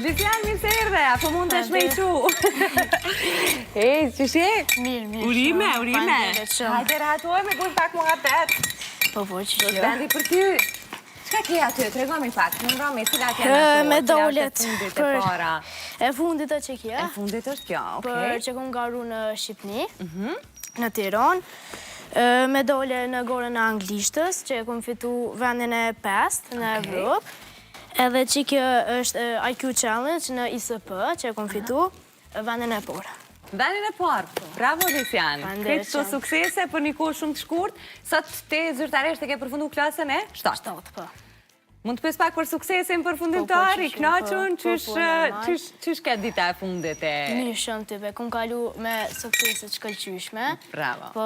Lisian, mirë se erdhe, apo mund të shmejqu? Që shje? Mirë. Urime. Hajde rahatojme, bush pak mua tet. Po, që shjo. Bendi për ty. Qka ke aty? Tregomi pak, në ngromi, cilat janë ato? Medalet për... E fundit të që kje. E fundit është kjo, okej. Për që kom garu në Shqipni, në Tiran. Medale në gorën e anglishtës, që kom fitu vendin e 5 në Evropë. Edhe që kjo është IQ Challenge në ISP, që kom fitu vendin e porë. Vendin e parë, bravo Lisian. Kretë të suksese për një kohë shumë të shkurt. Sot te zyrtaresht e ke përfundu klasën e 7. 7, po. Mund të pes pak për suksesin për fundimtar, i knaqën, qysh ke dita e fundit e... Mirë shumë type, kom kalu me sukseset shkëllqyshme. Bravo. Po,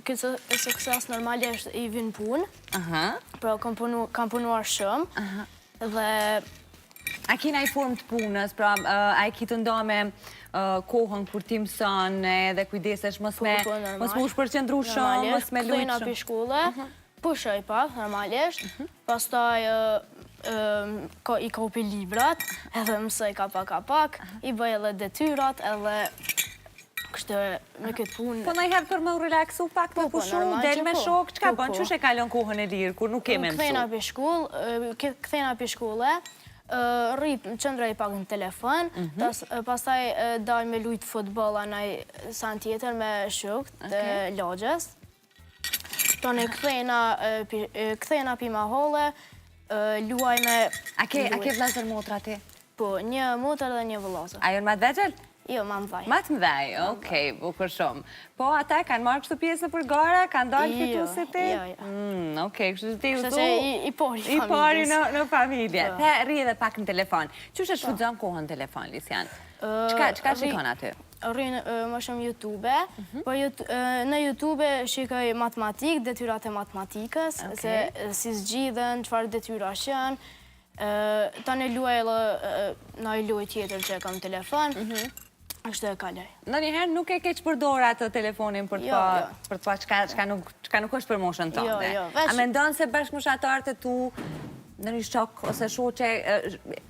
këtë sukses normalisht i vin punë. Po, kam punuar shumë. Dhe... A kina i formë të punës, pra a i ki të nda me kohën kur ti mëson dhe kujdesesh mos me u shpërqendru shumë, mos me lujtë shumë. Këthejna për shkulle, pushoj pak, normalisht, pastaj i kopi librat, edhe mësoj kapak, i bëj edhe detyrat, edhe kështë me këtë punë. Po në i herë për më relaksu pak me pushu, del me shok, qka bën, qështë e kalon kohën e lirë, kur nuk keme mësu? Këthejna për shkulle, qëndroj pak në telefon, pastaj daj me lujtë futbol anaj san tjetër me shok të lagjes. Tone këthejna pima hole, luaj me... A ke vlezër motra ti? Po, një motër dhe një vëllazër. A jënë ma të vegjel? Jo, ma mëdhaj. Ma të mëdhaj, okej, bukur shumë. Po, ata kanë marrë kështu pjesë për gara, kanë dalë fitu se ti? Jo. Okej, kështu ti u Kështë thu... që i pari familjes. I pari në familje. Te rri edhe pak në telefon. Qështë e shfrytëzon kohën në telefon, Lisian? Qka shikon aty? Rrinë më shumë YouTube, po në YouTube shikoj matematikë, detyrat e matematikës, se si zgjidhen, qëfar detyra shën, ta në luaj edhe në luaj tjetër që e kam telefon, është e kalaj. Në njëherë nuk e keq përdora të telefonin për të pa qka nuk është për moshën të ndë. A me ndonë se bashkëmoshatarët e tu në një shok ose shoqe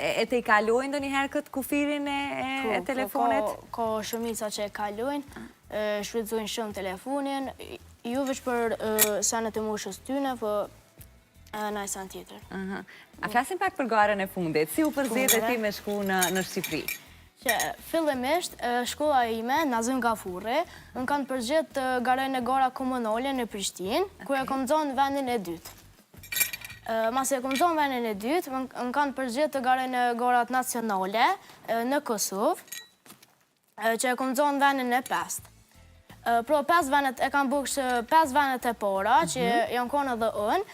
e te i kalojnë ndë njëherë këtë kufirin e telefonit? Ka shumica që e kalojnë, shfrytëzojnë shumë telefonin, ju veç për sanet e moshës tyne, po në i san tjetër. A flasim pak për garën e fundit, si u përzit e ti me shku në Shqipëri? Që fillimisht, shkolla ime, Nazim Gafurri, më kanë përgjith garën e gara komunale në Prishtinë, ku e kom zonë vendin e dytë. Mas e kom zonë vendin e dytë, më kanë përgjith garën e garat nacionale në Kosovë, që e kom zonë vendin e 5. Pro 5 vendet e kam buksh 5 vendet e para, që janë konë edhe unë,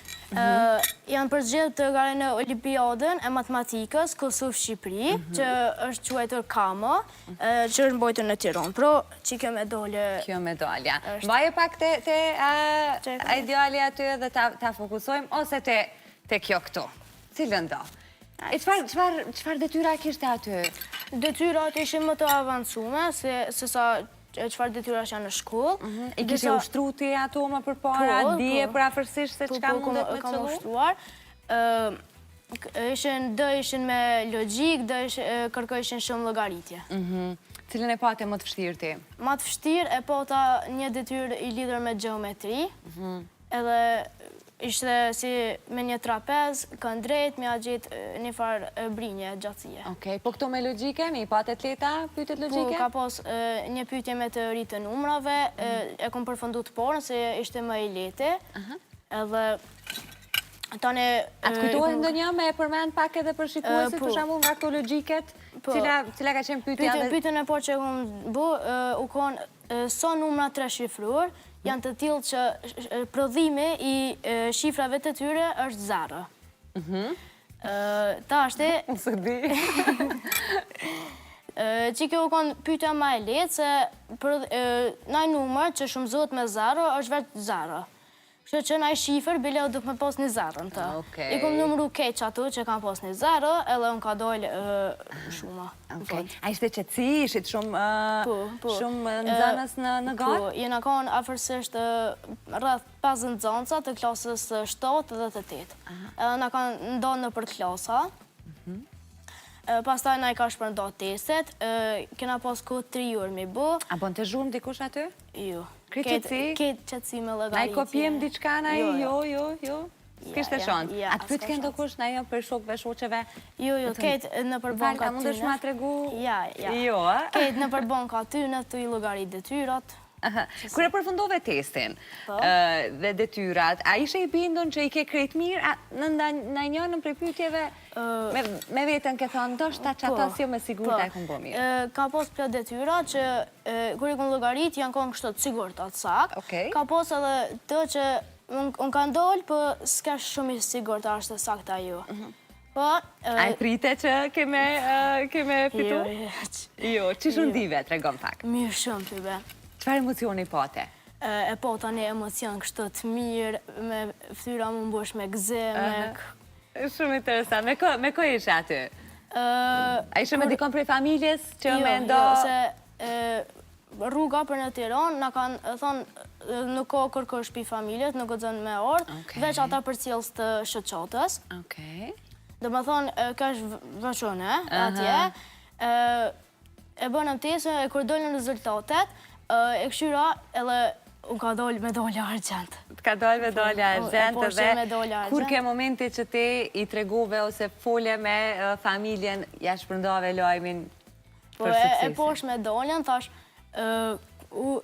janë përgjith të garën e Olimpiadën e matematikës Kosovë-Shqipëri, që është quajtur KAMO, që është mbojtur në Tiran. Pro, që kjo medalje... Kjo medalja. Mbaje pak te idealja aty dhe ta fokusojmë, ose te kjo këto. Cilën do? E qëfar detyra kishte aty? Detyrat ishin më të avancume, se sa qëfar detyra që janë në shkollë. I kishe ushtru ti ato më për para, dije për afërsisht se qka mundet me kam qëllu? ushtruar. Dë ishin me logjik, dë kërkojshin shumë llogaritje. Cilën e pate më të vështirë ti? Ma të vështirë e pata një detyrë i lidhur me geometri, edhe ishte si me një trapez, kënd drejt, me a gjitë një farë brinje, gjatësie. Okej, po këto me logjike, me i patet leta, pytet logjike? Po, ka pas një pyetje me teori të numrave, e kom përfundu të porën, se ishte më i lete, edhe tane... A të kujtohet ndonjë me e përmend pak edhe për shikuesit, për shembull nga këto logjiket, cila ka qenë pyetja dhe... Pyetjen e parë që kom bu, u konë sa numra 3 shifrur, janë të tillë që prodhimi i shifrave të tyre është 0. Ta është... Së di. Që kjo u konë pyetja ma e letë, se naj numër që shumëzohet me 0 është vetë 0. Kështë që naj shifër, bile o duk me pas një 0 në të. I kom numru keq ato që kam pas një 0, edhe unë ka dojlë shuma. A ishte qëtësi, ishte shumë nëzanës në garë? Po, jena konë afërsisht rrëth 5 nëzanësa të klasës 7 dhe të 8. Edhe na kanë ndonë në për klasa. pastaj na i ka shpërnda testet, kena pas kohë 3 orë me bë. A bon të zhurmë dikush aty? Jo. Krejtësi? Ketë qëtësi me llogaritje. Na i kopjem diçka, na i jo. S'kishte shansë. A të pyet kënë kush na jo për shokëve, shoqeve? Jo, ketë në përbanka aty. A mundesh ma tregu? Ja. Jo, a? Ketë në përbanka aty, në të i llogarit detyrat. Kur e përfundove testin dhe detyrat, a ishe i bindun që i ke krejt mirë? Në njënën prej pyetjeve me vetën ke thonë, ndoshta që ata si jo me sigurta e këmë bo mirë? Ka pos plot detyra që kur i kënë llogarit janë konë kështot sigurt atë sak. Ka pos edhe të që unë kanë dollë, për s'ka shumë i sigurt a është sakta ju. A i prite që keme fitu? Jo, që shundive, tregon pak? Mirë shumë, pybe. Qëfar emocioni pate? E po tani emocion kështu të mirë, me ftyra më mbosh me gëzim. Shumë interesant. Me ko ishe aty? A ishe me dikon prej familjes që me ndo? Jo, se rruga për në Tiranë, na kanë thonë nuk ka kërkosh pi familjet, nuk o zënë me orë, veç ata për cilës të shëqatës. Dhe me thonë, ka është vëshone atje, e bënëm tesë, e kur dollën rezultatet, e këshyra edhe unë ka dollë medalja argjent. Ka dollë medalja argjent dhe kur ke momenti që te i tregove ose folje me familjen, ja shpërndave lojmin për suksesi? E posh medaljen, thash,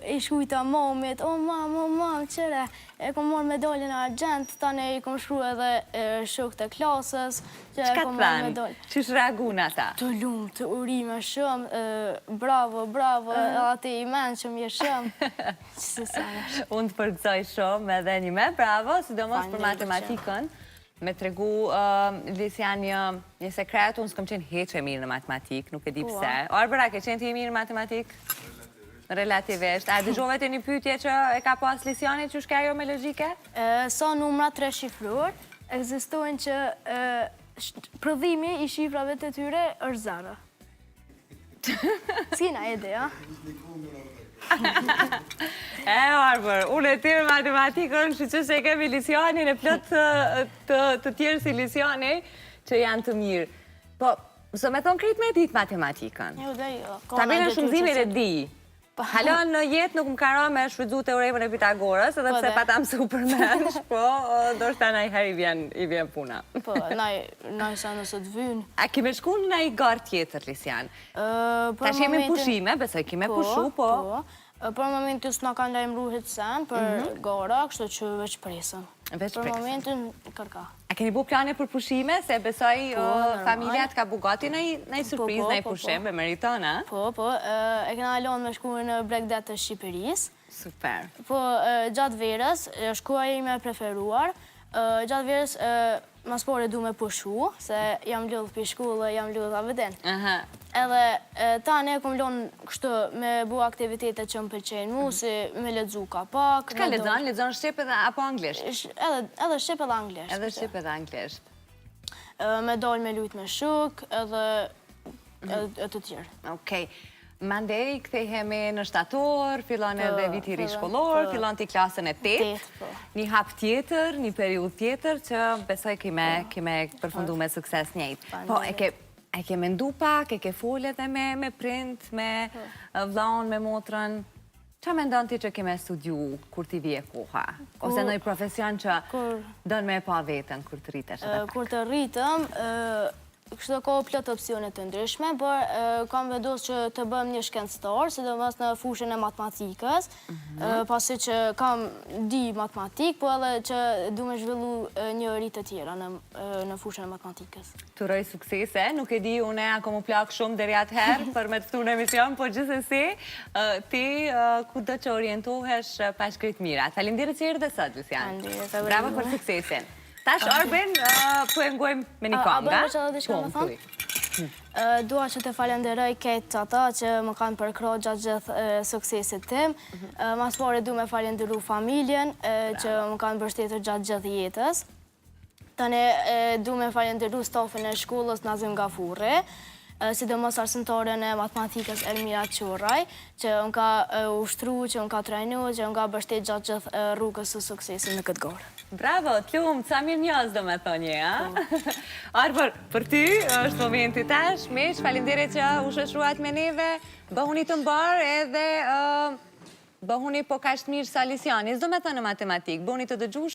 i shkujta momit, o mam, qëre, e kom morë medaljen argjent, tani i kom shkru edhe shok të klasës, që e kom morë medaljen. Qësh reagun ata? Të lumë, të urime shumë, bravo, ati i menë që mje shumë. Unë të përgëzoj shumë edhe një me bravo, sidomos për matematikën, me tregu Lisian një sekret, unë s'kom qenë heqe mirë në matematikë, nuk e di pse. Arbëra, ke qenë ti mirë në matematikë? Relativisht. A dëgjove të një pyetje që e ka pas Lisiani që shka jo me logjike? Sa numra 3 shifrur, ekzistojnë që prodhimi i shifrave të tyre është 0. S'kina ide, ja? Arbër, unë e ti me matematikën, që e kemi Lisiani në plot të tjerë si Lisiani, që janë të mirë. Po, së me thonë krejt me ditë matematikën. Jo, dhe jo. Ta bine shumëzimit e di. Halon në jetë nuk më kara me shfrydzu teoremën e Pitagorës, edhe pse pa ta mësu për mensh, po, do shta na i her i vjen puna. Po, na i sa nësë të vynë. A kime shku në i garë tjetër, Lisian? Ta shemi pushime, besoj kime pushu, po. Për momentin s'na kanë lajmëruhet sen për gara, kështu që veç presën. Për momentin kërka. A keni bu plane për pushime, se besoj familjat ka bugati në i surpriz, në i pushim, me meritona? Po, e kena alonë me shku në Bregdet të Shqipëris. Super. Po, gjatë verës, shkuaj me preferuar. Gjatë verës, mas pore du me pushu, se jam ljudh për shkullë, jam ljudh aveden. Edhe tani e kom lonë kështu me bu aktivitetet që më pëlqenë mu, si me ledzu ka pak. Qëka ledzon? Ledzon Shqip edhe apo Anglisht? Edhe Shqip edhe Anglisht. Edhe Shqip edhe Anglisht. Me dollë me lujt me shuk, edhe të tjerë. Okej. Mandej, këthejhemi në shtator, fillon edhe viti rishkollor, fillon t'i klasën e 8. Një hap tjetër, një periud tjetër, që besoj kime përfundu me sukses njejt. Po, e ke mendu pak, e ke folje dhe me print, me vlaun, me motrën. Qa mendon ti që kime studiu kur t'i vje koha? Ose në i profesion që dënë me pa vetën kur të rritesh? Kur të rritëm, kështë ka plot opcionet të ndryshme, por kam vendos që të bëm një shkencëtar, sidomos në fushën e matematikës, pasi që kam di matematik, po edhe që du me zhvillu një rritë të tjera në fushën e matematikës. Të roj suksese, nuk e di une ako mu plak shumë deri atëherë për me të ftu në emision, po gjithsesi ti ku do që orientohesh pa shkrit mirat. Falimderit që dhe sot, Lisian. Bravo për suksesin. Tash, Arbin, po e ngojmë me një kanga. A bërë që edhe diçka me thonë? Dua që të falenderoj këtë ata që më kanë përkro gjatë gjithë suksesit tim. Mas pare du me falenderu familjen që më kanë bështetër gjatë gjithë jetës. Tani du me falenderu stafin e shkollës Nazim Gafurri. sidomos arsimtare në matematikës Elmira Qoraj, që më ka ushtru, që më ka trajnu, që më ka bështet gjatë gjithë rrugës së suksesit në këtë gorë. Bravo, t'lumë, ca mirë njës do me thonje, a? Arbër, për ty është momenti tash, miq, falinderit që u shoqëruat me neve, bëhuni të mbarë edhe bëhuni po kaq mirë sa Lisiani, s'do me thënë në matematikë, bëhuni të dëgjueshëm.